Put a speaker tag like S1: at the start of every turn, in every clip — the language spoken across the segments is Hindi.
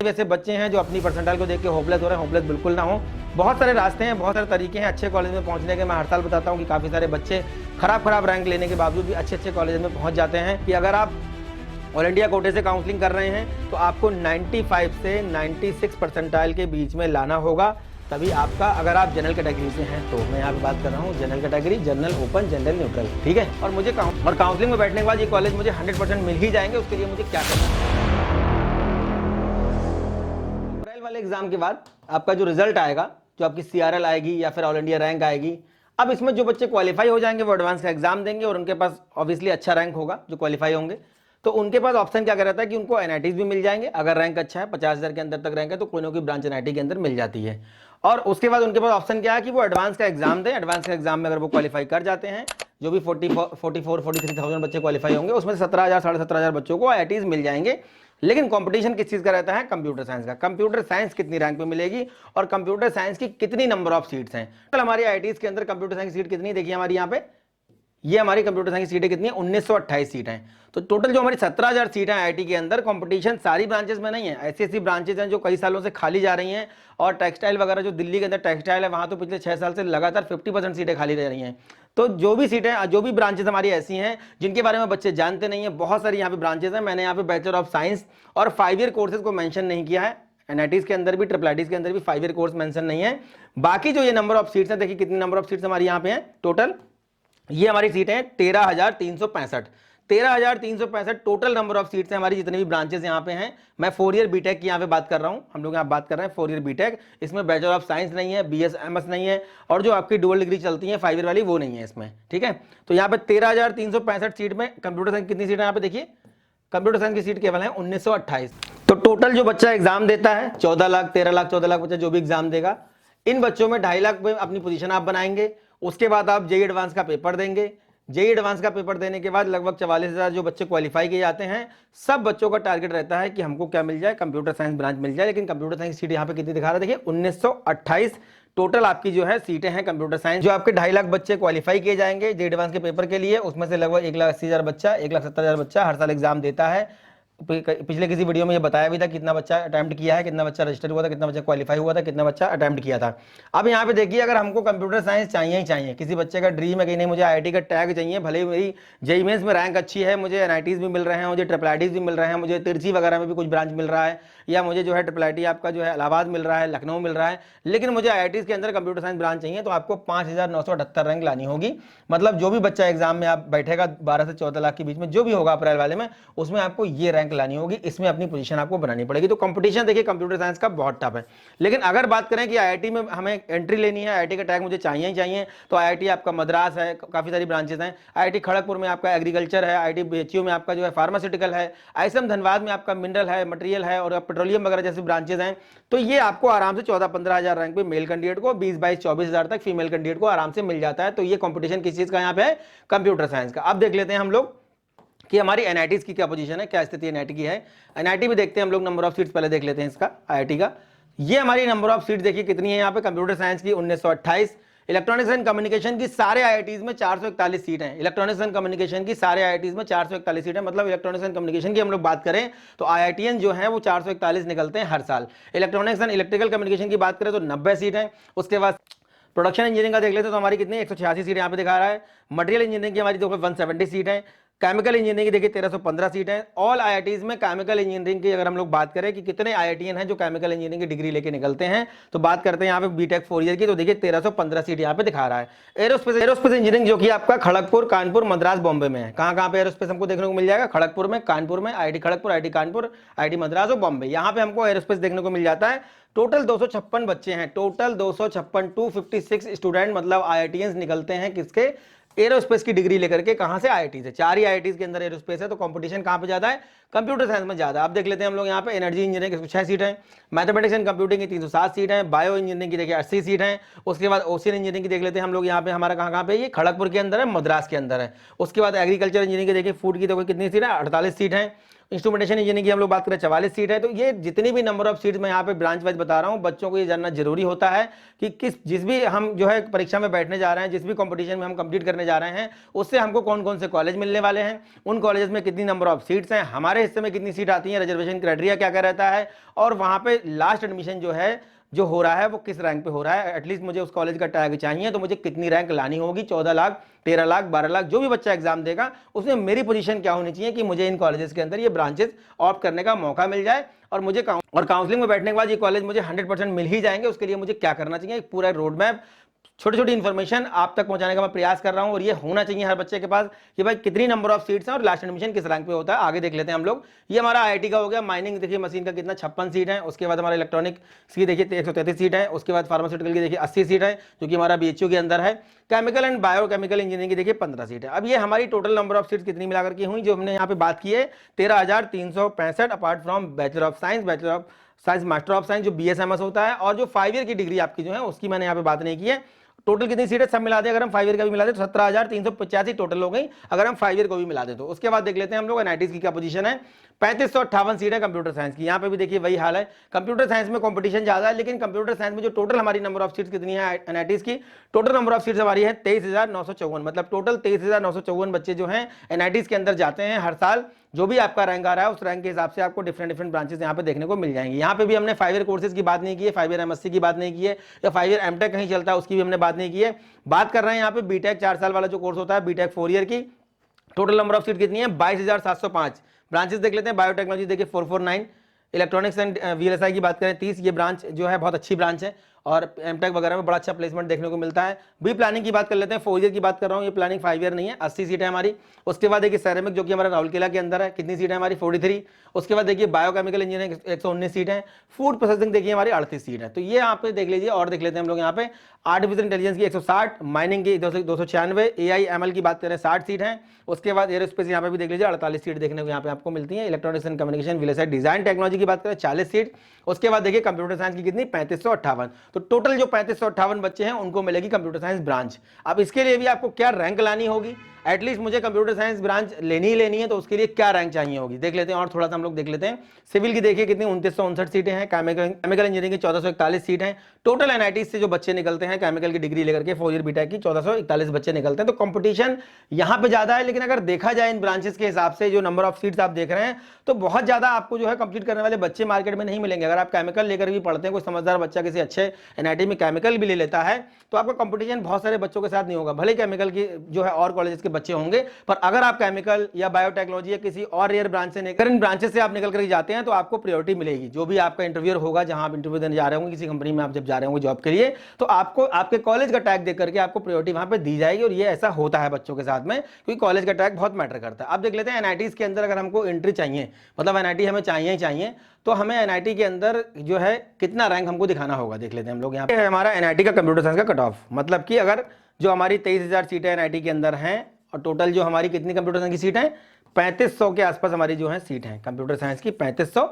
S1: भी ऐसे बच्चे हैं जो अपनी परसेंटाइल को देख के होपलेस हो रहे हैं। होपलेस बिल्कुल ना हो। बहुत सारे रास्ते हैं, बहुत सारे तरीके हैं अच्छे कॉलेज में पहुंचने के। मैं हर साल बताता हूँ कि काफ़ी सारे बच्चे खराब रैंक लेने के बावजूद भी अच्छे कॉलेज में पहुँच जाते हैं। कि अगर आप ऑल इंडिया कोटे से काउंसलिंग कर रहे हैं तो आपको 95 से 96 परसेंटाइल के बीच में लाना होगा, तभी आपका, अगर आप जनरल कैटेगरी से हैं तो। मैं यहाँ पे बात कर रहा हूँ general category, general, open, general, neutral, ठीक है। और मुझे काउंसलिंग में बैठने के बाद ये कॉलेज मुझे 100% मिल ही जाएंगे। उसके लिए मुझे क्या करना है? अप्रैल वाले एग्जाम के बाद आपका जो रिजल्ट आएगा, जो आपकी CRL आएगी या फिर ऑल इंडिया रैंक आएगी, अब इसमें जो बच्चे क्वालिफाई हो जाएंगे वो एडवांस का एग्जाम देंगे और उनके पास ऑब्वियसली अच्छा रैंक होगा। जो क्वालिफाई होंगे तो उनके पास ऑप्शन क्या रहता है कि उनको NITs भी मिल जाएंगे। अगर रैंक अच्छा है, 50,000 के अंदर तक रैंक है, तो कोई ना कोई ब्रांच NIT के अंदर मिल जाती है। और उसके बाद उनके पास ऑप्शन क्या है कि वो एडवांस का एग्जाम दें। एडवांस का एग्जाम में अगर वो क्वालिफाई कर जाते हैं, जो भी 43,000 बच्चे क्वालिफाई होंगे, उसमें 17,000 साढ़े 17,000 बच्चों को IITs मिल जाएंगे। लेकिन कंपटीशन किस चीज का रहता है? कंप्यूटर साइंस का। कंप्यूटर साइंस कितनी रैंक पे मिलेगी और कंप्यूटर साइंस की कितनी नंबर ऑफ सीट्स हैं। कल हमारी IITs के अंदर कंप्यूटर साइंस की सीट कितनी, देखिए हमारी यहाँ पे, ये हमारी कंप्यूटर साइंस की सीटें कितनी है? 1928 सीट हैं। तो टोटल जो हमारी 17,000 सीटें IIT के अंदर, कंपटीशन सारी ब्रांचेस में नहीं है। ऐसी ब्रांचेस हैं जो कई सालों से खाली जा रही हैं। और टेक्सटाइल वगैरह, जो दिल्ली के अंदर टेक्सटाइल है, वहाँ तो पिछले 6 साल से लगातार 50% सीटें खाली रह रही हैं। तो जो भी सीटें, जो भी ब्रांचेस हमारी ऐसी हैं जिनके बारे में बच्चे जानते नहीं है, बहुत सारी यहाँ पे ब्रांचेस हैं। मैंने यहाँ पे बैचलर ऑफ साइंस और 5 ईयर कोर्सेज को मेंशन नहीं किया है। NITs के अंदर भी, IIITs के अंदर भी 5 ईयर कोर्स मेंशन नहीं है। बाकी जो ये नंबर ऑफ सीट्स हैं, देखिए कितनी नंबर ऑफ सीट्स हमारी यहाँ पे हैं टोटल। ये हमारी सीटें हैं 13,365। 13,365 टोटल नंबर ऑफ सीट्स हैं हमारी, जितने भी ब्रांचेस यहाँ पे हैं। मैं 4 ईयर बीटेक की यहाँ पे बात कर रहा हूँ। हम लोग यहाँ बात कर रहे हैं 4 ईयर बीटेक। इसमें बैचलर ऑफ साइंस नहीं है, BS नहीं है, और जो आपकी डुअल डिग्री चलती है 5 ईयर वाली, वो नहीं है इसमें, ठीक है। तो यहाँ पे 13,365 सीट में कंप्यूटर साइंस कितनी सीट है? यहाँ पे देखिए कंप्यूटर साइंस की सीट केवल है 1928। तो टोटल जो बच्चा एग्जाम देता है 14 लाख, 13 लाख, 14 लाख बच्चा जो भी एग्जाम देगा, इन बच्चों में 2.5 लाख में अपनी पोजीशन आप बनाएंगे। उसके बाद आप JEE एडवांस का पेपर देंगे। JEE एडवांस का पेपर देने के बाद लगभग 44,000 जो बच्चे क्वालिफाई किए जाते हैं, सब बच्चों का टारगेट रहता है कि हमको क्या मिल जाए? कंप्यूटर साइंस ब्रांच मिल जाए। लेकिन कंप्यूटर साइंस सीट यहाँ पे कितनी दिखा रहा है? देखिए 1928 टोटल आपकी जो है सीटें हैं कंप्यूटर साइंस। जो आपके 2.5 लाख बच्चे क्वालिफाई किए जाएंगे JEE एडवांस के पेपर के लिए, उसमें से लगभग 1,80,000 बच्चा, 1,70,000 बच्चा हर साल एग्जाम देता है। पिछले किसी वीडियो में ये बताया भी था कितना बच्चा अटेम्प्ट किया है, कितना बच्चा रजिस्टर हुआ था, कितना बच्चा क्वालिफाई हुआ था, कितना बच्चा अटेम्प्ट किया था। अब यहाँ पे देखिए, अगर हमको कंप्यूटर साइंस चाहिए ही चाहिए, किसी बच्चे का ड्रीम है कि नहीं मुझे IIT का टैग चाहिए, भले ही मेरी JEE मेंस में रैंक अच्छी है, मुझे NITs भी मिल रहे हैं, मुझे IIITs भी मिल रहे हैं, मुझे तिरछी वगैरह में भी कुछ ब्रांच मिल रहा है, या मुझे जो है IIIT आपका जो है इलाहाबाद मिल रहा है, लखनऊ मिल रहा है, लेकिन मुझे IITs के अंदर कंप्यूटर साइंस ब्रांच चाहिए, तो आपको 5,978 रैंक लानी होगी। मतलब जो भी बच्चा एग्जाम में आप बैठेगा 12 से 14 लाख के बीच में, जो भी होगा अप्रैल वाले में, उसमें आपको ये रैंक लानी होगी। इसमें अपनी पोजीशन आपको बनानी पड़ेगी। तो कंपटीशन देखिए कंप्यूटर साइंस का बहुत टफ है। लेकिन अगर बात करें कि IIT में हमें एंट्री लेनी है, IIT का टैग मुझे चाहिए ही चाहिए, तो IIT आपका मद्रास है, काफी सारी ब्रांचेस हैं। IIT खड़गपुर में आपका एग्रीकल्चर है, IIT BHU में आपका जो है फार्मास्यूटिकल है, ISM धनबाद में आपका मिनरल है, मटेरियल है, और पेट्रोलियम वगैरह जैसी ब्रांचेस हैं। तो ये आपको आराम से 14-15 हजार रैंक पे मेल कैंडिडेट को, 20-22-24 हजार तक फीमेल कैंडिडेट को आराम से मिल जाता है। तो ये कंपटीशन किस चीज का यहाँ पे है? कंप्यूटर साइंस का। अब देख लेते हैं हम लोग कि हमारी NITs की क्या पोजीशन है, क्या स्थिति NIT की है। NIT भी देखते हैं हम लोग, नंबर ऑफ सीट्स पहले देख लेते हैं इसका IIT का। ये हमारी नंबर ऑफ सीट देखिए कितनी है यहाँ पे, कंप्यूटर साइंस की 1928। इलेक्ट्रॉनिक्स एंड कम्युनिकेशन की सारे IITs में 441 सीट हैं। इलेक्ट्रॉनिक्स एंड कम्युनिकेशन की सारे IITs में 441 सीट है। मतलब इलेक्ट्रॉनिक्स एंड कम्युनिकेशन की हम लोग बात करें तो IITian जो है वो 441 निकलते हैं हर साल। इलेक्ट्रॉनिक्स एंड इलेक्ट्रिकल कम्युनिकेशन की बात करें तो 90 सीट है। उसके बाद प्रोडक्शन इंजीनियरिंग का देख लेते हैं तो हमारी कितनी 186 सीट यहाँ पे दिखा रहा है। मटेरियल इंजीनियरिंग की हमारी देखो 170 सीट है। केमिकल इंजीनियरिंग की देखिए 1315 सीट है। ऑल IITs में केमिकल इंजीनियरिंग की अगर हम लोग बात करें कि कितने IITian हैं जो केमिकल इंजीनियरिंग की डिग्री लेके निकलते हैं, तो बात करते हैं यहाँ पे बीटेक 4 ईयर की, तो देखिए 1315 सीट यहाँ पे दिखा रहा है। एरोस्पेस इंजीनियरिंग जो कि आपका खड़गपुर, कानपुर, मद्रास, बॉम्बे में है। कहाँ पे एरोस्पेस हमको देखने को मिल जाएगा? खड़गपुर में, कानपुर में, IIT Kharagpur, IIT Kanpur, IIT Madras और बॉम्बे, यहाँ पे हमको एरोस्पेस देखने को मिल जाता है। टोटल 256 बच्चे हैं, टोटल 256, 256 स्टूडेंट मतलब IITians निकलते हैं किसके? एरोस्पेस की डिग्री लेकर के। कहां से? IIT से। 4 ही IITs के अंदर एरोस्पेस है, तो कंपटीशन कहां पे ज्यादा है? कंप्यूटर साइंस में ज्यादा। अब देख लेते हैं हम लोग यहाँ पे एनर्जी इंजीनियरिंग की 6 सीट है, मैथमेटिक्स एंड कंप्यूटिंग की 307 सीट है, बायो इंजीनियरिंग की देखिए 80 सीट है। उसके बाद ओशियन इंजीनियरिंग की देख लेते हैं हम लोग यहाँ पे, हमारा कहाँ पे? ये खड़गपुर के अंदर है, मद्रास के अंदर है। उसके बाद एग्रीकल्चर इंजीनियरिंग की देखिए, फूड की देखो कितनी सीट है? 48 सीट है। इंस्ट्रूमेंटेशन इंजीनियरिंग की हम लोग बात करें 44 सीट है। तो ये जितनी भी नंबर ऑफ सीट्स मैं यहाँ पे ब्रांच वाइज बता रहा हूँ, बच्चों को ये जानना जरूरी होता है कि जिस भी हम जो है परीक्षा में बैठने जा रहे हैं, जिस भी कंपटीशन में हम कंप्लीट करने जा रहे हैं, उससे हमको कौन कौन से कॉलेज मिलने वाले हैं, उन कॉलेज में कितनी नंबर ऑफ सीट्स हैं, हमारे हिस्से में कितनी सीट आती है, रिजर्वेशन क्राइटेरिया क्या क्या रहता है, और वहां पे लास्ट एडमिशन जो हो रहा है वो किस रैंक पे हो रहा है। एटलीस्ट मुझे उस कॉलेज का टैग चाहिए, तो मुझे कितनी रैंक लानी होगी, 14 लाख, 13 लाख, 12 लाख, जो भी बच्चा एग्जाम देगा उसमें मेरी पोजीशन क्या होनी चाहिए कि मुझे इन कॉलेजेस के अंदर ये ब्रांचेस ऑप्ट करने का मौका मिल जाए, और मुझे काउंसलिंग में बैठने के बाद ये कॉलेज मुझे 100% मिल ही जाएंगे। उसके लिए मुझे क्या करना चाहिए, एक पूरा रोड मैप, छोटी छोटी इन्फॉर्मेशन आप तक पहुंचाने का मैं प्रयास कर रहा हूं। और ये होना चाहिए हर बच्चे के पास कि भाई कितनी नंबर ऑफ सीट्स हैं और लास्ट एडमिशन किस रैंक पे होता है। आगे देख लेते हैं हम लोग। ये हमारा आईआईटी का हो गया। माइनिंग देखिए मशीन का कितना 56 सीट है। उसके बाद हमारा इलेक्ट्रॉनिक की देखिए 133 सीट है। उसके बाद फार्मास्यूटिकल की देखिए 80 सीट है जो कि हमारा बीएचयू के अंदर है। केमिकल एंड बायोकेमिकल इंजीनियरिंग की देखिए 15 सीट है। अब ये हमारी टोटल नंबर ऑफ सीट्स कितनी मिलाकर की हुई जो हमने यहाँ पे बात की है 13,365 apart from bachelor of science, bachelor of science, master of science जो बीएसएमएस होता है, और जो 5 ईयर की डिग्री आपकी जो है उसकी मैंने यहाँ पे बात नहीं की है। टोटल कितनी सीटें सब मिला दे, अगर हम 5 ईयर का भी मिला दे तो 17,385 टोटल हो गई, अगर हम 5 ईयर को भी मिला दे तो। उसके बाद देख लेते हैं हम लोग एनआईटीज की क्या पोजीशन है। 3558 सीट है कंप्यूटर साइंस की। यहाँ पे भी देखिए वही हाल है, कंप्यूटर साइंस में कंपटीशन ज्यादा है, लेकिन कंप्यूटर साइंस में जो टोटल हमारी नंबर ऑफ सीट्स कितनी है एनआईटीज की, टोटल नंबर ऑफ सीट्स हमारी है 23,954। मतलब टोटल 23,954 बच्चे जो हैं एनआईटीज के अंदर जाते हैं हर साल। जो भी आपका रैंक आ रहा है उस रैंक के हिसाब से आपको डिफरेंट ब्रांचेस यहाँ पे देखने को मिल जाएंगे। यहाँ पे भी हमने 5 ईयर कोर्सेज की बात नहीं की है, 5 ईयर एमएससी की बात नहीं की है, या 5 ईयर एमटेक कहीं चलता है उसकी भी हमने बात नहीं की है। बात कर रहे हैं यहाँ पे बीटेक 4 साल वाला जो कोर्स होता है, बीटेक 4 ईयर की। टोटल नंबर ऑफ सीट कितनी है 22,705। ब्रांचेस देख लेते हैं। बायोटेक्नोलॉजी देखिए 449, इलेक्ट्रॉनिक्स एंड वीएलएसआई की बात करें 30। ये ब्रांच जो है बहुत अच्छी ब्रांच है और एमटेक वगैरह में बड़ा अच्छा प्लेसमेंट देखने को मिलता है। बी प्लानिंग की बात कर लेते हैं, 4 ईयर की बात कर रहा हूँ, ये प्लानिंग 5 ईयर नहीं है, 80 सीट है हमारी। उसके बाद देखिए सैरेमिक जो कि हमारा राउरकेला के अंदर है, कितनी सीट है हमारी 43। उसके बाद देखिए बायोकेमिकल इंजीनियरिंग 119 सीट है। फूड प्रोसेसिंग देखिए हमारी 38 सीट है। तो ये यहाँ पे देख लीजिए। और देख लेते हैं हम लोग यहाँ पे आर्टिफिशियल इंटेलिजेंस की 160, माइनिंग की 296, एआई एमएल की बात करें 60 सीट है। उसके बाद एरोस्पेस यहाँ पे भी देख लीजिए 48 सीट देखने को यहाँ पे आपको मिलती है। Electronics and communication VLSI design technology की बात करें 40 सीट। उसके बाद देखिए कंप्यूटर साइंस की कितनी 3558। तो टोटल जो 3558 बच्चे हैं उनको मिलेगी कंप्यूटर साइंस ब्रांच। अब इसके लिए भी आपको क्या रैंक लानी होगी, एटलीस्ट मुझे कंप्यूटर साइंस ब्रांच लेनी ही लेनी है, तो उसके लिए क्या रैंक चाहिए होगी देख लेते हैं। और थोड़ा सा हम लोग देख लेते हैं। सिविल की देखिए कितनी 2959 सीटें हैं। केमिकल इंजीनियरिंग की 1441 सीट हैं। टोटल एनआईटी से जो बच्चे निकलते हैं केमिकल की डिग्री लेकर के 4 ईयर बीटेक की 1441 बच्चे निकलते हैं। तो कंपटीशन यहाँ पे ज्यादा है, लेकिन अगर देखा जाए इन ब्रांचेस के हिसाब से जो नंबर ऑफ सीट्स आप देख रहे हैं तो बहुत ज्यादा आपको जो है कंप्लीट करने वाले बच्चे मार्केट में नहीं मिलेंगे। अगर आप केमिकल लेकर भी पढ़ते हैं, कोई समझदार बच्चा किसी अच्छे एनआईटी में केमिकल भी ले लेता है, तो आपका कंपटीशन बहुत सारे बच्चों के साथ नहीं होगा। भले केमिकल की जो है और कॉलेजेस के बच्चे होंगे, पर अगर आप केमिकल या बायोटेक्नोलॉजी या किसी और रेयर ब्रांच से निकल इन ब्रांचेस से आप निकल कर जाते हैं तो आपको प्रायोरिटी मिलेगी। जो भी आपका इंटरव्यू होगा, जहां आप इंटरव्यू देने जा रहे होंगे किसी कंपनी में, आप जब जा रहे होंगे जॉब के लिए, तो आपको आपके कॉलेज का टैग देख करके आपको प्रायोरिटी वहां पे दी जाएगी। और ये ऐसा होता है बच्चों के साथ में, क्योंकि कॉलेज का टैग बहुत मैटर करता है। अब देख लेते हैं एनआईटीज के अंदर अगर हमको एंट्री चाहिए, मतलब एनआईटी हमें चाहिए ही चाहिए, तो हमें एनआईटी के अंदर जो है कितना रैंक हमको दिखाना होगा देख लेते हैं हम लोग। यहाँ पे हमारा एनआईटी का कंप्यूटर साइंस का कट ऑफ, मतलब कि अगर जो हमारी 23,000 सीटें एनआईटी के अंदर हैं और टोटल जो हमारी कितनी कंप्यूटर साइंस की सीट है 3500 के आसपास हमारी जो है सीट है कंप्यूटर साइंस की 3500।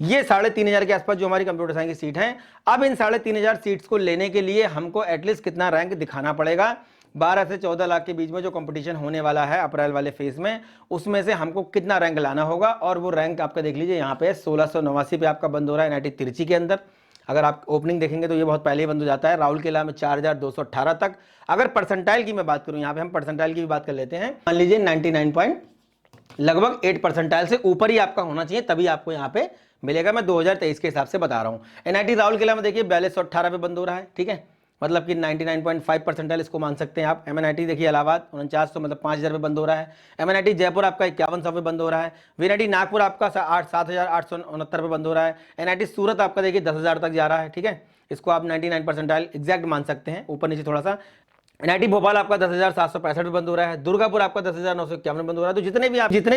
S1: ये 3,500 के आसपास जो हमारी कंप्यूटर साइंस की सीट है। अब इन 3,500 सीट्स को लेने के लिए हमको एटलीस्ट कितना रैंक दिखाना पड़ेगा, 12 से 14 लाख के बीच में जो कंपटीशन होने वाला है अप्रैल वाले फेज में, उसमें से हमको कितना रैंक लाना होगा। और वो रैंक आपका देख लीजिए यहाँ पे 1689 पे आपका बंद हो रहा है एनआईटी तिरची के अंदर। अगर आप ओपनिंग देखेंगे तो ये बहुत पहले ही बंद हो जाता है। राउरकेला में 4,218 तक। अगर परसेंटाइल की मैं बात करूं, यहाँ पे हम परसेंटाइल की भी बात कर लेते हैं। मान लीजिए 99 पॉइंट लगभग 8 परसेंटाइल से ऊपर ही आपका होना चाहिए, तभी आपको यहाँ पे मिलेगा। मैं 2023 के हिसाब से बता रहा हूँ। एनआईटी राउरकेला में देखिए 4218 पे बंद हो रहा है, ठीक है, मतलब कि 99.5 परसेंटाइल इसको मान सकते हैं आप। एमएनआईटी देखिए इलाहाबाद 4900 मतलब 5000 पे बंद हो रहा है। एमएनआईटी जयपुर आपका 5100 पे बंद हो रहा है। वीएनआईटी नागपुर आपका 7,869 पे बंद हो रहा है। एनआईटी सूरत आपका देखिए 10,000 तक जा रहा है, ठीक है, इसको आप 99 परसेंटाइल एग्जैक्ट मान सकते हैं, ऊपर नीचे थोड़ा सा। एनआईटी भोपाल आपका 10,765 पे बंद हो रहा है। दुर्गापुर आपका 10,951 बंद हो रहा है। तो जितने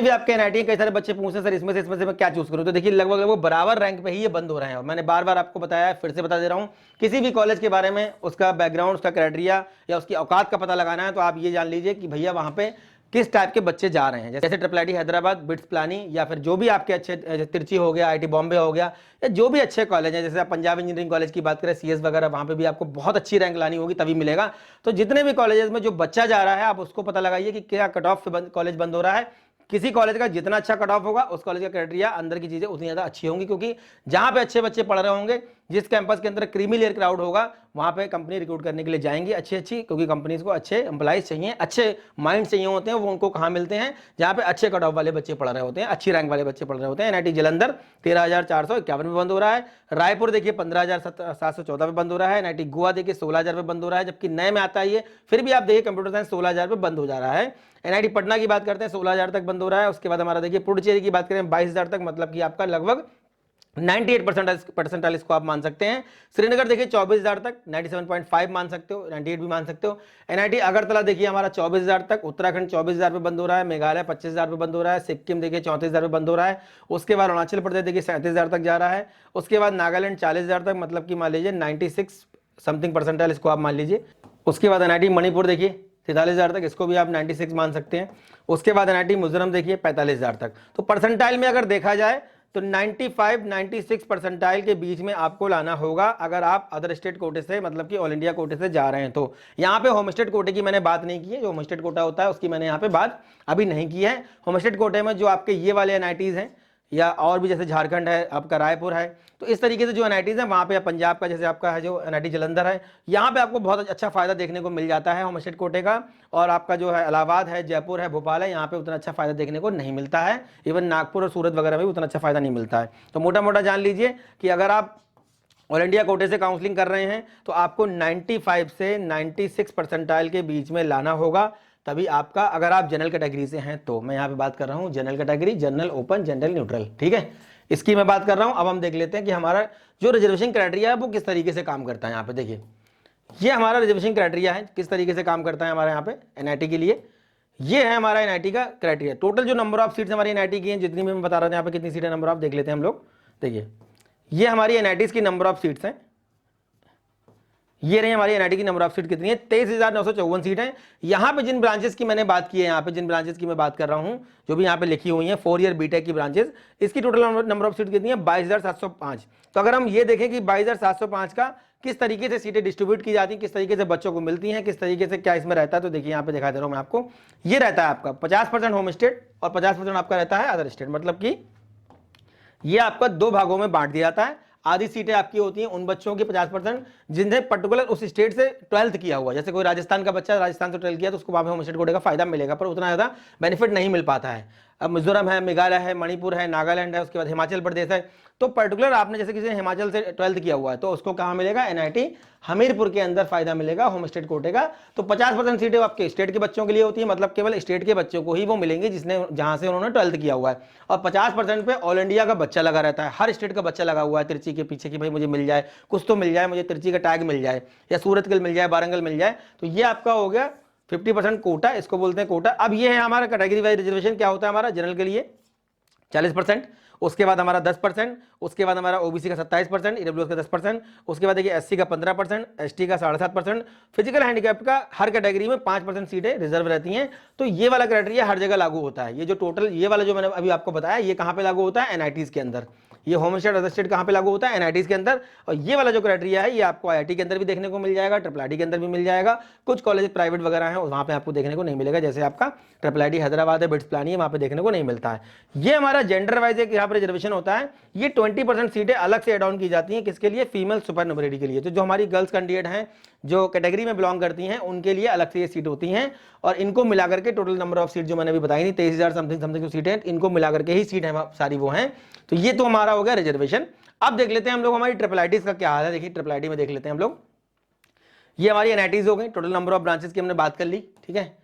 S1: भी आपके एनआईटी कई सारे बच्चे पूछते हैं सर इसमें से मैं क्या चूज करूं, तो देखिए लगभग बराबर रैंक पे ही ये बंद हो रहे हैं। और मैंने बार बार आपको बताया है, फिर से बता दे रहा हूं, किसी भी कॉलेज के बारे में उसका बैकग्राउंड, उसका क्राइटेरिया या उसकी औकात का पता लगाना है तो आप ये जान लीजिए कि भैया वहां पे किस टाइप के बच्चे जा रहे हैं। जैसे ट्रिपल आईटी हैदराबाद, बिट्स प्लानी, या फिर जो भी आपके अच्छे तिरची हो गया, आईटी बॉम्बे हो गया, या जो भी अच्छे कॉलेज हैं, जैसे आप पंजाब इंजीनियरिंग कॉलेज की बात करें, सीएस वगैरह, वहां पे भी आपको बहुत अच्छी रैंक लानी होगी तभी मिलेगा। तो जितने भी कॉलेजेस में जो बच्चा जा रहा है आप उसको पता लगाइए कि क्या कट ऑफ से कॉलेज बंद हो रहा है, किसी कॉलेज का जितना अच्छा कट ऑफ होगा उस कॉलेज का क्राइटेरिया अंदर की चीजें उतनी ज्यादा अच्छी होंगी, क्योंकि जहां पे अच्छे बच्चे पढ़ रहे होंगे, जिस कैंपस के अंदर क्रीमी लेयर क्राउड होगा, वहां पे कंपनी रिक्रूट करने के लिए जाएंगी अच्छी, क्योंकि कंपनीज को अच्छे एम्प्लॉइज चाहिए, अच्छे माइंड चाहिए होते हैं। वो उनको कहाँ मिलते हैं? जहाँ पे अच्छे कट ऑफ वाले बच्चे पढ़ रहे होते हैं, अच्छी रैंक वाले बच्चे पढ़ रहे होते हैं। एनआईटी जालंधर 13,451 पे बंद हो रहा है। रायपुर देखिए 15,714 पे बंद हो रहा है। एनआईटी गोवा देखिए 16,000 पे बंद हो रहा है, जबकि नए में आता है ये। फिर भी आप देखिए कंप्यूटर साइंस 16,000 पे बंद हो जा रहा है। एनआईटी पटना की बात करते हैं 16,000 तक बंद हो रहा है। उसके बाद हमारा देखिए पुडुचेरी की बात करें 22,000 तक, मतलब कि आपका लगभग 98 परसेंटाइल इसको आप मान सकते हैं। श्रीनगर देखिए 24,000 तक, 97.5 मान सकते हो, 98 भी मान सकते हो। एनआईटी अगरतला देखिए हमारा 24,000 तक, उत्तराखंड 24,000 पे बंद हो रहा है, मेघालय 25,000 पे बंद हो रहा है, सिक्किम देखिए 34,000 पे बंद हो रहा है। उसके बाद अरुणाचल प्रदेश देखिए 37,000 तक जा रहा है। उसके बाद नागालैंड 40,000 तक, मतलब कि मान लीजिए 96 समथिंग परसेंटाइल इसको आप मान लीजिए। उसके बाद एनआईटी मणिपुर देखिए 43,000 तक, इसको भी आप 96 मान सकते हैं। उसके बाद एनआईटी मिजोरम देखिए 45,000 तक। तो परसेंटाइल में अगर देखा जाए तो 95-96 परसेंटाइल के बीच में आपको लाना होगा, अगर आप अदर स्टेट कोटे से, मतलब कि ऑल इंडिया कोटे से जा रहे हैं। तो यहाँ पे होम स्टेट कोटे की मैंने बात नहीं की है, जो होम स्टेट कोटा होता है उसकी मैंने यहाँ पे बात अभी नहीं की है। होम स्टेट कोटे में जो आपके ये वाले एनआईटीज हैं, या और भी जैसे झारखंड है, आपका रायपुर है, तो इस तरीके से जो एनआईटीज हैं वहाँ पे, पंजाब का जैसे आपका है जो एनआईटी जालंधर है, यहाँ पे आपको बहुत अच्छा फायदा देखने को मिल जाता है होम स्टेट कोटे का। और आपका जो है इलाहाबाद है, जयपुर है, भोपाल है, यहाँ पे उतना अच्छा फायदा देखने को नहीं मिलता है। इवन नागपुर और सूरत वगैरह में भी उतना अच्छा फायदा नहीं मिलता है। तो मोटा मोटा जान लीजिए कि अगर आप ऑल इंडिया कोटे से काउंसलिंग कर रहे हैं तो आपको 95 से 96 परसेंटाइल के बीच में लाना होगा, तभी आपका, अगर आप जनरल कैटेगरी से हैं तो। मैं यहाँ पे बात कर रहा हूँ general category, general, open, general, neutral, ठीक है, इसकी मैं बात कर रहा हूँ। अब हम देख लेते हैं कि हमारा जो रिजर्वेशन क्राइटेरिया है वो किस तरीके से काम करता है। यहाँ पे देखिए ये हमारा रिजर्वेशन क्राइटेरिया है, किस तरीके से काम करता है हमारे यहाँ पे एनआईटी के लिए। ये है हमारा एनआईटी का क्राइटेरिया। टोटल जो नंबर ऑफ सीट्स हमारी एनआईटी की हैं, जितनी भी मैं बता रहा था यहाँ पे कितनी सीटें नंबर ऑफ, देख लेते हैं हम लोग। देखिए ये हमारी एनआईटीज की नंबर ऑफ सीट्स हैं, ये रही हमारी एनआईटी की नंबर ऑफ सीट कितनी है, 23,954 सीट है। यहाँ पे जिन ब्रांचेस की मैंने बात की है, यहाँ पे जिन ब्रांचेस की मैं बात कर रहा हूँ, जो भी यहाँ पे लिखी हुई है 4 ईयर बीटेक की ब्रांचेस, इसकी टोटल नंबर ऑफ सीट कितनी है, 22,705। तो अगर हम ये देखें कि 22,705 का किस तरीके से सीटें डिस्ट्रीब्यूट की जाती हैं, किस तरीके से बच्चों को मिलती हैं, किस तरीके से क्या इसमें रहता है, तो देखिए यहाँ पे दिखा दे रहा हूँ मैं आपको। ये रहता है आपका 50% होम स्टेट और 50% आपका रहता है अदर स्टेट, मतलब कि ये आपका 2 भागों में बांट दिया जाता है। आधी सीटें आपकी होती हैं उन बच्चों की 50% जिन्हें पर्टिकुलर उस स्टेट से 12th किया हुआ, जैसे कोई राजस्थान का बच्चा राजस्थान से 12th किया तो उसको वहां पे होम स्टेट कोटे का फायदा मिलेगा, पर उतना ज्यादा बेनिफिट नहीं मिल पाता है। अब मिजोरम है, मेघालय है, मणिपुर है, नागालैंड है, उसके बाद हिमाचल प्रदेश है, तो पर्टिकुलर आपने जैसे किसी ने हिमाचल से 12th किया हुआ है तो उसको कहाँ मिलेगा, एनआईटी हमीरपुर के अंदर फायदा मिलेगा होम स्टेट कोटे का। तो 50% सीटें आपके स्टेट के बच्चों के लिए होती है, मतलब केवल स्टेट के बच्चों को ही वो मिलेंगी जिसने, जहां से उन्होंने 12th किया हुआ है। और 50% पे ऑल इंडिया का बच्चा लगा रहता है, हर स्टेट का बच्चा लगा हुआ है तिरची के पीछे कि भाई मुझे मिल जाए, कुछ तो मिल जाए, मुझे तिरची का टैग मिल जाए, या सूरत के मिल जाए, वारंगल मिल जाए। तो ये आपका हो गया 50% कोटा, इसको बोलते हैं कोटा। अब ये है हमारा कैटेगरी वाइज रिजर्वेशन, क्या होता है हमारा जनरल के लिए 40%, उसके बाद हमारा 10%, उसके बाद हमारा ओबीसी का 27%, ईडब्ल्यूएस का 10%, उसके बाद देखिए एससी का 15%, एसटी का 7.5%, फिजिकल हैंडीकैप्ड का हर कैटेगरी में 5% सीटें रिजर्व रहती हैं। तो ये वाला क्राइटेरिया हर जगह लागू होता है। ये जो टोटल ये वाला जो मैंने अभी आपको बताया, ये कहाँ पे लागू होता है, एनआईटीज के अंदर। ये होम स्टेट अदर स्टेट कहाँ पे लागू होता है, एनआईटीज के अंदर। और ये वाला जो क्राइटेरिया है ये आपको आईआईटी के अंदर भी देखने को मिल जाएगा, ट्रिपल आईटी के अंदर भी मिल जाएगा। कुछ कॉलेज प्राइवेट वगैरह हैं वहाँ पे आपको देखने को नहीं मिलेगा, जैसे आपका ट्रिपल आईटी हैदराबाद है, बिट्स प्लानी है, वहाँ पे देखने को नहीं मिलता है। ये हमारा जेंडर वाइज एक यहाँ पर रिजर्वेशन होता है। ये 20% सीटें अलग से एड ऑन की जाती हैं, किसके लिए, फीमेल सुपरनुमरेरी के लिए। तो जो हमारी गर्ल्स कैंडिडेट हैं, जो कैटेगरी में बिलोंग करती हैं, उनके लिए अलग से ये सीट होती हैं। और इनको मिलाकर के टोटल नंबर ऑफ सीट जो मैंने अभी बताई नहीं, 23,000 समथिंग जो सीटें हैं, इनको मिलाकर के ही सीट है सारी वो हैं। तो ये तो हमारा हो गया रिजर्वेशन। अब देख लेते हैं हम लोग हमारी ट्रिपल आईटीज का क्या हाल है। देखिए ट्रिपल आईटी में देख लेते हैं हम लोग, ये हमारी एनआईटीज हो गई, टोटल नंबर ऑफ ब्रांचेस की हमने बात कर ली, ठीक है।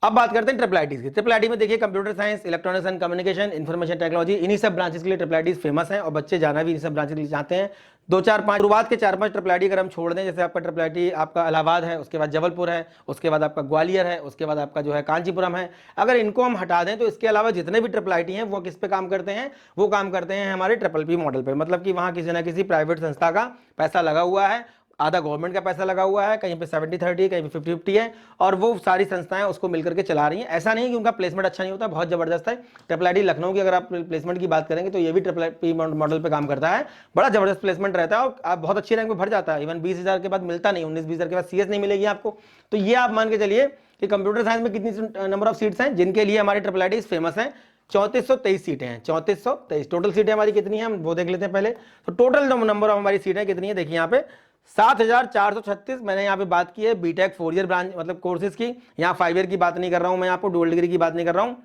S1: अब बात करते हैं ट्रिपल आईटीज की। ट्रिपल आईटी में देखिए computer science, electronics and communication, information technology, इन्हीं सब ब्रांचेस के लिए ट्रिपल आईटीज फेमस है और बच्चे जाना भी इन सब ब्रांचेस के लिए चाहते हैं। 2-4-5 शुरुआत के 4-5 ट्रिपल आईटी अगर हम छोड़ दें, जैसे आपका ट्रिपल आईटी आपका इलाहाबाद है, उसके बाद जबलपुर है, उसके बाद आपका ग्वालियर है, उसके बाद आपका जो है कांचीपुरम है, अगर इनको हम हटा दें तो इसके अलावा जितने भी ट्रिपल आईटी हैं वो किस पे काम करते हैं, वो काम करते हैं हमारे ट्रिपल पी मॉडल पे। मतलब कि वहाँ किसी ना किसी प्राइवेट संस्था का पैसा लगा हुआ है, आधा गवर्नमेंट का पैसा लगा हुआ है, कहीं पे 70-30, कहीं पे 50-50 है, और वो सारी संस्थाएं उसको मिलकर के चला रही हैं। ऐसा नहीं कि उनका प्लेसमेंट अच्छा नहीं होता, बहुत जबरदस्त है। ट्रिपल आईटी लखनऊ की अगर आप प्लेसमेंट की बात करेंगे तो ये भी ट्रिपल आईटी मॉडल पे काम करता है, बड़ा जबरदस्त प्लेसमेंट रहता है और आप बहुत अच्छी रैंक में भर जाता है। इवन 20,000 के बाद मिलता नहीं, 19-20,000 के बाद सीएस नहीं मिलेगी आपको। तो ये आप मान के चलिए कि कंप्यूटर साइंस में कितनी नंबर ऑफ सीट्स हैं जिनके लिए हमारी ट्रिपल आईटी फेमस है। 3423 सीटें हैं, 3423 टोटल सीटें हमारी कितनी हैं हम वो देख लेते हैं पहले। तो टोटल नंबर ऑफ हमारी सीटें कितनी है देखिए यहाँ पे 7436। मैंने यहाँ पे बात की है बीटेक 4 ईयर ब्रांच मतलब कोर्सेज की, यहाँ 5 ईयर की बात नहीं कर रहा हूँ मैं, आपको डुअल डिग्री की बात नहीं कर रहा हूँ।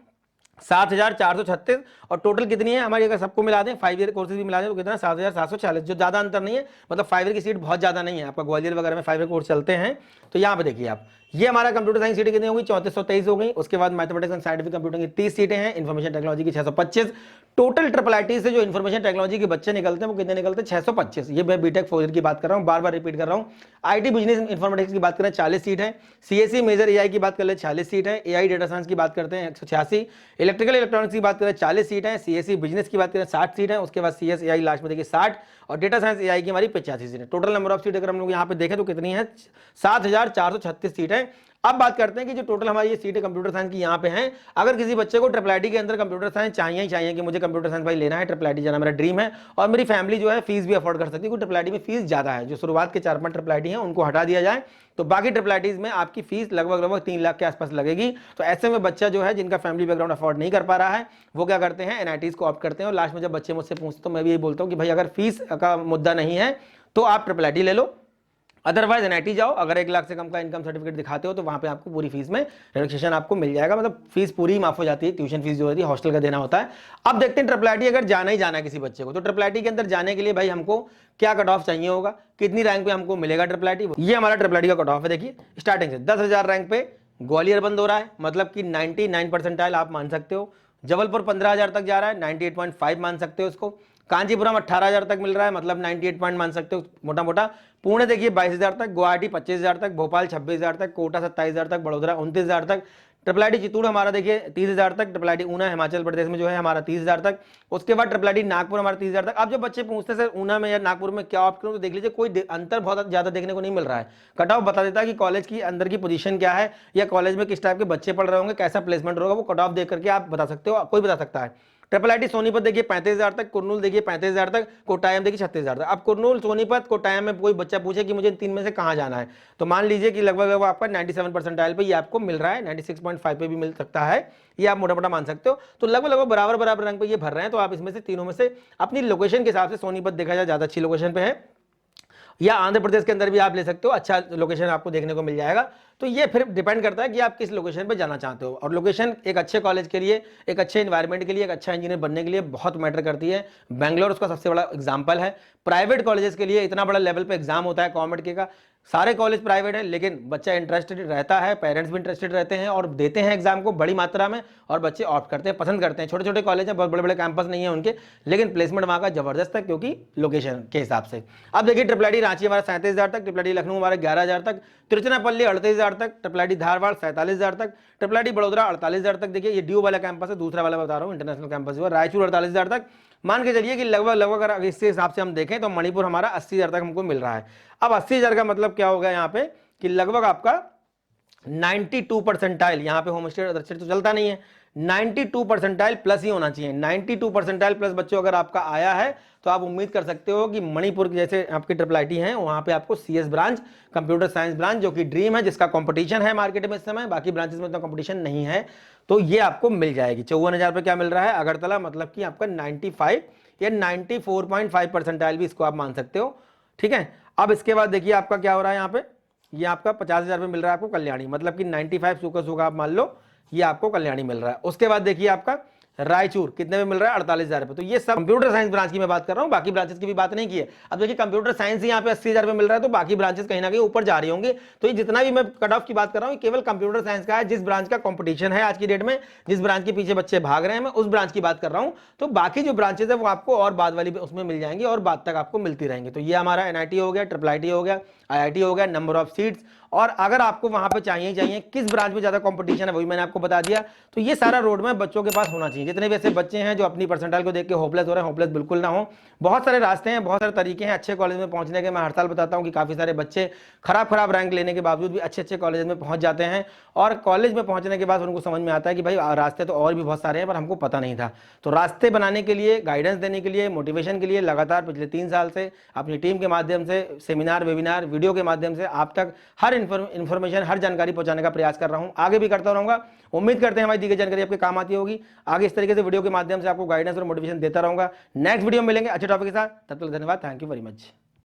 S1: 7436 और टोटल कितनी है हमारी, अगर सबको मिला दें 5 ईयर कोर्सेज भी मिला दें तो कितना 7740, जो ज़्यादा अंतर नहीं है, मतलब 5 ईयर की सीट बहुत ज़्यादा नहीं है। आपका ग्वालियर वगैरह में 5 ईयर कोर्स चलते हैं। तो यहाँ पे देखिए आप, ये हमारा कंप्यूटर साइंस सीटें कितनी होगी 3423 हो गई। उसके बाद मैथमेटिक्स एंड साइंटिफिक कंप्यूटिंग की 30 सीटें हैं, इन्फॉर्मेशन टेक्नोलॉजी की 625। टोटल ट्रिपल आईटी से जो इन्फॉर्मेशन टेक्नोलॉजी के बच्चे निकलते हैं वो कितने निकलते हैं 625। ये मैं बीटेक 4 ईयर की बात कर रहा हूँ, बार बार रिपीट कर रहा हूँ। आईटी बिजनेस इन्फॉर्मेटिक्स की बात करें 40 सीट है, सीएससी मेजर एआई की बात कर ले 40 सीट है, एआई डेटा साइंस की बात करते हैं 186, इलेक्ट्रिकल इलेक्ट्रॉनिक्स की बात करें 40 सीट है, सीएससी बिजनेस की बात करें 60 सीट है, उसके बाद सीएस एआई लास्ट में देखिए 60 और डेटा साइंस एआई की हमारी 85 सीट है। टोटल नंबर ऑफ सीट अगर हम लोग यहाँ पे देखें तो कितनी है 7436 सीट है। अब बात करते हैं कि जो टोटल हमारी ये सीटें कंप्यूटर साइंस की यहाँ पे हैं, अगर किसी बच्चे को ट्रिपल आईटी के अंदर कंप्यूटर साइंस चाहिए ही चाहिए कि मुझे कंप्यूटर साइंस भाई लेना है, ट्रिपल आईटी जाना मेरा ड्रीम है और मेरी फैमिली जो है फीस भी अफोर्ड कर सकती है, क्योंकि ट्रिपल आईटी में फीस ज्यादा है, जो शुरुआत के 4-5 ट्रिपल आईटी हैं उनको हटा दिया जाए तो बाकी ट्रिपल आईटीज में आपकी फीस लगभग 3 लाख के आसपास लगेगी। तो ऐसे में बच्चा जो है जिनका फैमिली बैकग्राउंड अफोर्ड नहीं कर पा रहा है वो क्या करते हैं एनआईटीज को ऑप्ट करते हैं। और लास्ट में जब बच्चे मुझसे पूछते तो मैं भी यही बोलता हूँ कि भाई अगर फीस का मुद्दा नहीं है तो आप ट्रिपल आईटी ले लो, अदरवाइज एनआईटी जाओ। अगर 1 लाख से कम का इनकम सर्टिफिकेट दिखाते हो तो वहां पे आपको पूरी फीस में रिलैक्सेशन आपको मिल जाएगा, मतलब फीस पूरी माफ हो जाती है, ट्यूशन फीस जो होती है हॉस्टल का देना होता है। अब देखते हैं ट्रिपल आईटी अगर जाना ही जाना है किसी बच्चे को तो ट्रिपल आईटी के अंदर जाने के लिए भाई हमको क्या कट ऑफ चाहिए होगा, कितनी रैंक पे हमको मिलेगा ट्रिपल आईटी। ये हमारा ट्रिपल आईटी का कट ऑफ है, देखिए स्टार्टिंग से 10,000 रैंक पे ग्वालियर बंद हो रहा है, मतलब कि 99 परसेंटाइल आप मान सकते हो। जबलपुर 15,000 तक जा रहा है, 98.5 मान सकते हो उसको। कांचीपुरम 18,000 तक मिल रहा है, मतलब 98 पॉइंट मान सकते हो मोटा मोटा। पुणे देखिए 22,000 तक, गुवाहाटी 25,000 तक, भोपाल 26,000 तक, कोटा 27,000 तक, बड़ोदरा 29,000 तक, ट्रिपल आईटी चित्तौड़ हमारा देखिए 30,000 तक, ट्रिपल आईटी ऊना हिमाचल प्रदेश में जो है हमारा 30,000 तक। उसके बाद ट्रिपल आईटी नागपुर हमारा 30,000 तक। अब जब बच्चे पूछते हैं सर ऊना में या नागपुर में क्या ऑप्ट करूं तो देख लीजिए कोई अंतर बहुत ज्यादा देखने को नहीं मिल रहा है। कट ऑफ बता देता है कि कॉलेज की अंदर की पोजीशन क्या है या कॉलेज में किस टाइप के बच्चे पढ़ रहे होंगे, कैसा प्लेसमेंट होगा, वो कट ऑफ देख करके आप बता सकते हो, कोई बता सकता है। ट्रिपल आईटी सोनीपत देखिए 35,000 तक, कुरनूल देखिए 35,000 तक, कोटायम देखिए 36,000 तक। अब कुरनूल सोनीपत कोटायम में कोई बच्चा पूछे कि मुझे इन 3 में से कहां जाना है तो मान लीजिए कि लगभग आपका 97 परसेंटाइल पे ये आपको मिल रहा है, 96.5 पे भी मिल सकता है, ये आप मोटा मोटा मान सकते हो। तो लगभग बराबर रंग पे ये भर रहे हैं। तो आप इसमें से तीनों में से अपनी लोकेशन के हिसाब से सोनीपत देखा जाए ज्यादा अच्छी लोकेशन पे है, या आंध्र प्रदेश के अंदर भी आप ले सकते हो, अच्छा लोकेशन आपको देखने को मिल जाएगा। तो ये फिर डिपेंड करता है कि आप किस लोकेशन पे जाना चाहते हो। और लोकेशन एक अच्छे कॉलेज के लिए, एक अच्छे एनवायरनमेंट के लिए, एक अच्छा इंजीनियर बनने के लिए बहुत मैटर करती है। बेंगलोर उसका सबसे बड़ा एग्जाम्पल है। प्राइवेट कॉलेजेस के लिए इतना बड़ा लेवल पे एग्जाम होता है गवर्नमेंट के का, सारे कॉलेज प्राइवेट है लेकिन बच्चा इंटरेस्टेड रहता है, पेरेंट्स भी इंटरेस्टेड रहते हैं और देते हैं एग्जाम को बड़ी मात्रा में और बच्चे ऑप्ट करते हैं, पसंद करते हैं। छोटे छोटे कॉलेज हैं, बहुत बड़े बड़े कैंपस नहीं है उनके, लेकिन प्लेसमेंट वहाँ का जबरदस्त है क्योंकि लोकेशन के हिसाब से। अब देखिए ट्रिपल आईटी रांची हमारा 37,000 तक, ट्रिपल आईटी लखनऊ हमारा 11,000 तक, तिरुचिरापल्ली 38,000 तक, ट्रिपल आईटी धारवाड़ 47,000 तक, ट्रिपल आईटी बड़ोदरा 48,000 तक। देखिए ये ड्यू वाला कैंपस है, दूसरा वाला बता रहा हूँ इंटरनेशनल कैंपस हुआ। रायचूर 48,000 तक। मान के चलिए कि लगभग अगर इसके हिसाब से हम देखें तो मणिपुर हमारा 80,000 तक हमको मिल रहा है। अब 80,000 का मतलब क्या होगा यहाँ पे कि लगभग आपका 92 परसेंटाइल, यहाँ पे होम स्टेट तो चलता नहीं है, 92 परसेंटाइल प्लस ही होना चाहिए। 92 परसेंटाइल प्लस बच्चों अगर आपका आया है तो आप उम्मीद कर सकते हो कि मणिपुर की जैसे आपकी ट्रिपल आईटी है वहां पे आपको CS branch, computer science branch जो कि ड्रीम है, जिसका कंपटीशन है मार्केट में इस समय, बाकी ब्रांचेस में इतना कंपटीशन नहीं है, तो ये आपको मिल जाएगी। 54,000 पे क्या मिल रहा है अगरतला, मतलब कि आपका 95 या 94.5 परसेंटाइल भी इसको आप मान सकते हो। ठीक है, अब इसके बाद देखिए आपका क्या हो रहा है यहाँ पे, ये आपका 50,000 पे मिल रहा है आपको कल्याणी, मतलब कि 95 सूखा आप मान लो ये आपको कल्याणी मिल रहा है। उसके बाद देखिए आपका रायचूर कितने में मिल रहा है 48,000 पे। तो ये सब कंप्यूटर साइंस ब्रांच की मैं बात कर रहा हूँ, बाकी ब्रांचेस की भी बात नहीं की है। अब देखिए कंप्यूटर साइंस यहाँ पे 80,000 पे मिल रहा है तो बाकी ब्रांचेस कहीं ना कहीं ऊपर जा रही होंगी। तो ये जितना भी मैं कट ऑफ की बात कर रहा हूँ केवल कंप्यूटर साइंस का है, जिस ब्रांच का कॉम्पिटिशन है आज की डेट में, जिस ब्रांच के पीछे बच्चे भाग रहे हैं, मैं उस ब्रांच की बात कर रहा हूँ। तो बाकी जो ब्रांचेस है वो आपको और बाद वाली उसमें मिल जाएंगी और बाद तक आपको मिलती रहेंगी। तो ये हमारा एनआईटी हो गया, ट्रिपल आईटी हो गया, आईआईटी हो गया, नंबर ऑफ सीट्स, और अगर आपको वहां पे चाहिए किस ब्रांच में ज्यादा कंपटीशन है वही मैंने आपको बता दिया। तो ये सारा रोड मैप बच्चों के पास होना चाहिए। जितने भी ऐसे बच्चे हैं जो अपनी परसेंटाइल को देख के होपलेस हो रहे हैं, होपलेस बिल्कुल ना हो। बहुत सारे रास्ते हैं, बहुत सारे तरीके हैं अच्छे कॉलेज में पहुंचने के। मैं हर साल बताता हूं कि काफी सारे बच्चे खराब रैंक लेने के बावजूद भी अच्छे कॉलेज में पहुंच जाते हैं और कॉलेज में पहुंचने के बाद उनको समझ में आता है कि भाई रास्ते तो और भी बहुत सारे हैं पर हमको पता नहीं था। तो रास्ते बनाने के लिए, गाइडेंस देने के लिए, मोटिवेशन के लिए लगातार पिछले 3 साल से अपनी टीम के माध्यम से, सेमिनार, वेबिनार, वीडियो के माध्यम से आप तक हर इन्फॉर्मेशन, हर जानकारी पहुंचाने का प्रयास कर रहा हूं, आगे भी करता रहूंगा। उम्मीद करते हैं हमारी दी गई जानकारी आपके काम आती होगी। आगे इस तरीके से वीडियो के माध्यम से आपको गाइडेंस और मोटिवेशन देता रहूंगा। नेक्स्ट वीडियो में मिलेंगे अच्छे टॉपिक के साथ, तब तक धन्यवाद, थैंक यू वेरी मच।